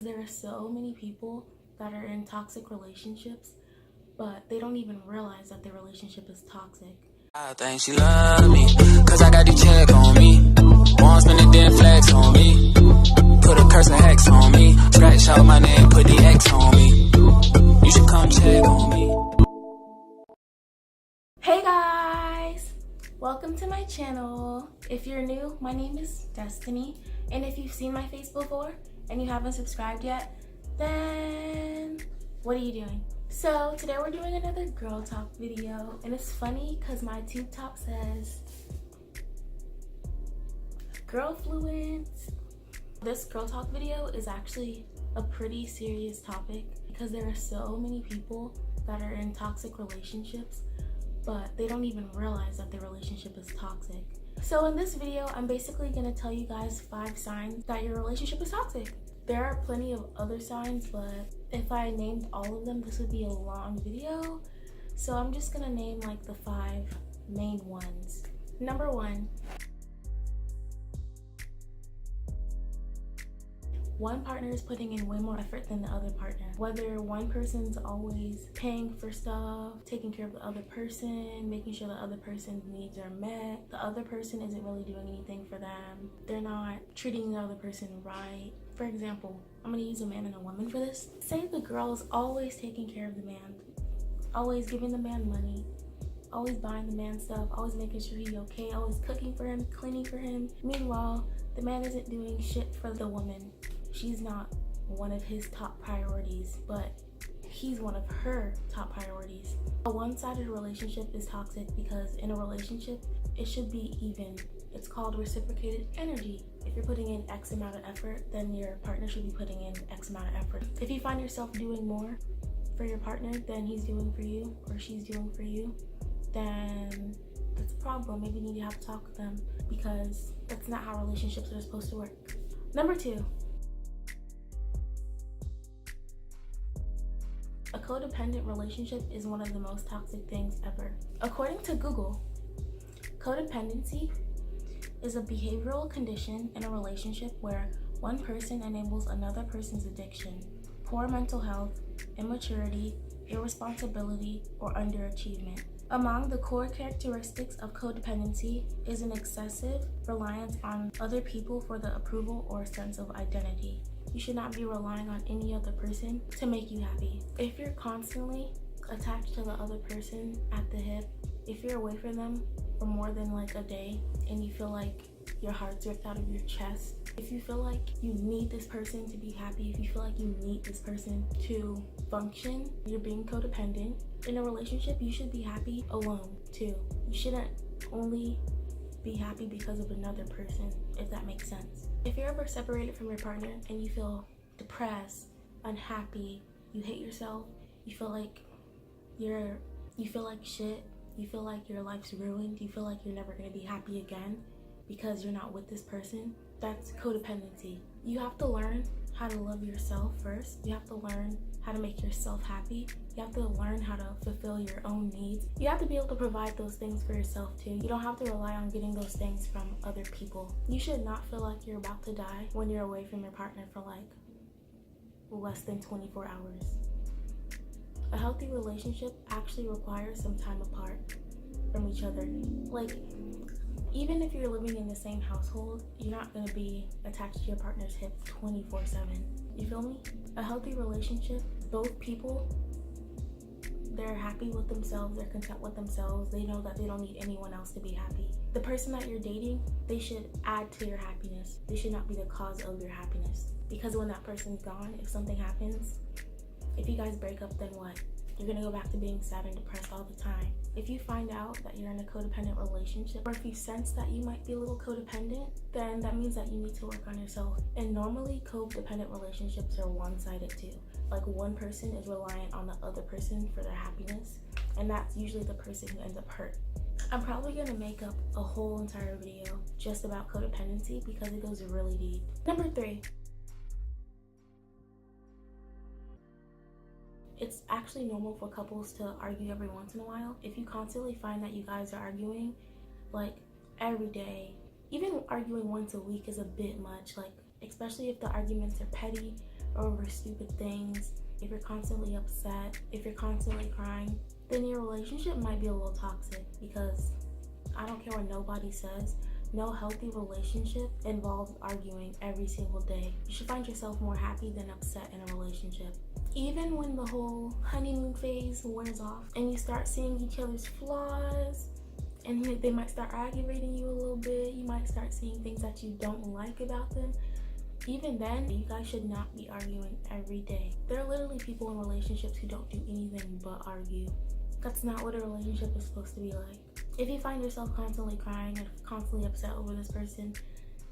There are so many people that are in toxic relationships, but they don't even realize that their relationship is toxic. I think she love me, cause I got the check on me. Won't spend it, then flex on me. Put a curse and hex on me. Scratch out my name, put the X on me. You should come check on me. Hey guys! Welcome to my channel. If you're new, my name is Destiny. And if you've seen my face before and you haven't subscribed yet, then what are you doing? So today we're doing another girl talk video, and it's funny because my tube top says Girlfluence. This girl talk video is actually a pretty serious topic because there are so many people that are in toxic relationships, but they don't even realize that their relationship is toxic. So in this video, I'm basically gonna tell you guys 5 signs that your relationship is toxic. There are plenty of other signs, but if I named all of them, this would be a long video. So I'm just gonna name like the 5 main ones. Number 1. One partner is putting in way more effort than the other partner. Whether one person's always paying for stuff, taking care of the other person, making sure the other person's needs are met, the other person isn't really doing anything for them, they're not treating the other person right. For example, I'm gonna use a man and a woman for this. Say the girl is always taking care of the man, always giving the man money, always buying the man stuff, always making sure he's okay, always cooking for him, cleaning for him. Meanwhile, the man isn't doing shit for the woman. She's not one of his top priorities, but he's one of her top priorities. A one-sided relationship is toxic because in a relationship, it should be even. It's called reciprocated energy. If you're putting in X amount of effort, then your partner should be putting in X amount of effort. If you find yourself doing more for your partner than he's doing for you or she's doing for you, then that's a problem. Maybe you need to have a talk with them because that's not how relationships are supposed to work. Number 2. A codependent relationship is one of the most toxic things ever. According to Google, codependency is a behavioral condition in a relationship where one person enables another person's addiction, poor mental health, immaturity, irresponsibility, or underachievement. Among the core characteristics of codependency is an excessive reliance on other people for the approval or sense of identity. You should not be relying on any other person to make you happy. If you're constantly attached to the other person at the hip, if you're away from them for more than like a day and you feel like your heart's ripped out of your chest, if you feel like you need this person to be happy, if you feel like you need this person to function, you're being codependent. In a relationship, you should be happy alone too. You shouldn't only be happy because of another person, if that makes sense. If you're ever separated from your partner and you feel depressed, unhappy, you hate yourself, you feel like shit, you feel like your life's ruined, you feel like you're never going to be happy again because you're not with this person, that's codependency. You have to learn how to love yourself first. You have to learn how to make yourself happy. You have to learn how to fulfill your own needs. You have to be able to provide those things for yourself too. You don't have to rely on getting those things from other people. You should not feel like you're about to die when you're away from your partner for like less than 24 hours. A healthy relationship actually requires some time apart from each other. Like, even if you're living in the same household, you're not going to be attached to your partner's hip 24/7. You feel me? A healthy relationship, both people, they're happy with themselves, they're content with themselves, they know that they don't need anyone else to be happy. The person that you're dating, they should add to your happiness. They should not be the cause of your happiness. Because when that person's gone, if something happens, if you guys break up, then what? You're gonna go back to being sad and depressed all the time. If you find out that you're in a codependent relationship, or if you sense that you might be a little codependent, then that means that you need to work on yourself. And normally, codependent relationships are one-sided too. Like, one person is reliant on the other person for their happiness, and that's usually the person who ends up hurt. I'm probably gonna make up a whole entire video just about codependency because it goes really deep. Number 3. It's actually normal for couples to argue every once in a while. If you constantly find that you guys are arguing like every day, even arguing once a week is a bit much, like especially if the arguments are petty over stupid things, if you're constantly upset, if you're constantly crying, then your relationship might be a little toxic, because I don't care what nobody says, no healthy relationship involves arguing every single day. You should find yourself more happy than upset in a relationship. Even when the whole honeymoon phase wears off and you start seeing each other's flaws, and they might start aggravating you a little bit, you might start seeing things that you don't like about them, even then, you guys should not be arguing every day. There are literally people in relationships who don't do anything but argue. That's not what a relationship is supposed to be like. If you find yourself constantly crying and constantly upset over this person,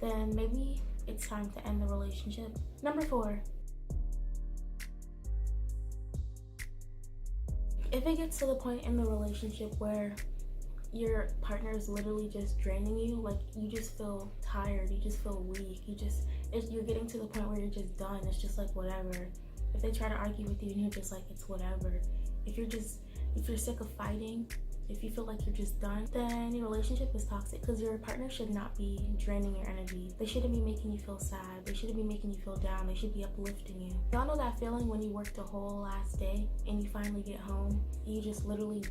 then maybe it's time to end the relationship. Number 4. If it gets to the point in the relationship where your partner is literally just draining you, like you just feel tired, you just feel weak, you're getting to the point where you're just done, it's just like whatever. If they try to argue with you and you're just like, it's whatever. If you're sick of fighting, if you feel like you're just done, then your relationship is toxic, because your partner should not be draining your energy. They shouldn't be making you feel sad. They shouldn't be making you feel down. They should be uplifting you. Y'all know that feeling when you worked the whole last day and you finally get home, you just literally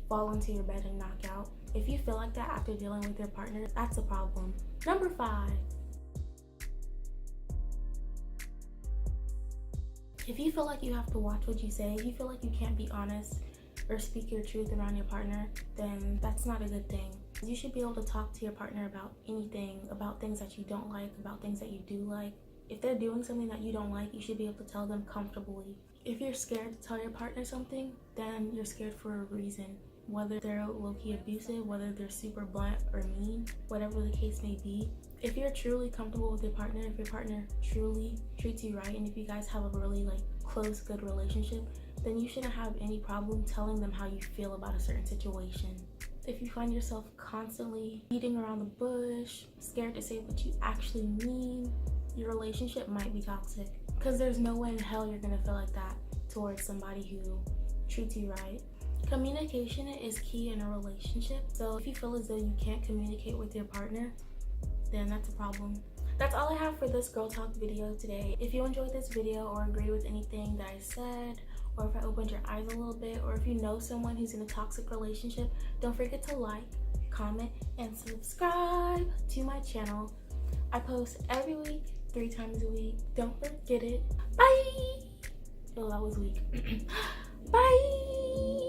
fall into your bed and knock out? If you feel like that after dealing with your partner, that's a problem. Number 5. If you feel like you have to watch what you say, if you feel like you can't be honest or speak your truth around your partner, then that's not a good thing. You should be able to talk to your partner about anything, about things that you don't like, about things that you do like. If they're doing something that you don't like, you should be able to tell them comfortably. If you're scared to tell your partner something, then you're scared for a reason. Whether they're low-key abusive, whether they're super blunt or mean, whatever the case may be. If you're truly comfortable with your partner, if your partner truly treats you right, and if you guys have a really close, good relationship, then you shouldn't have any problem telling them how you feel about a certain situation. If you find yourself constantly beating around the bush, scared to say what you actually mean, your relationship might be toxic, because there's no way in hell you're gonna feel like that towards somebody who treats you right. Communication is key in a relationship, so if you feel as though you can't communicate with your partner, then that's a problem. That's all I have for this girl talk video today. If you enjoyed this video or agree with anything that I said, or if I opened your eyes a little bit, or if you know someone who's in a toxic relationship, don't forget to like, comment, and subscribe to my channel. I post every week, 3 times a week. Don't forget it. Bye! Oh, that was weak. Bye!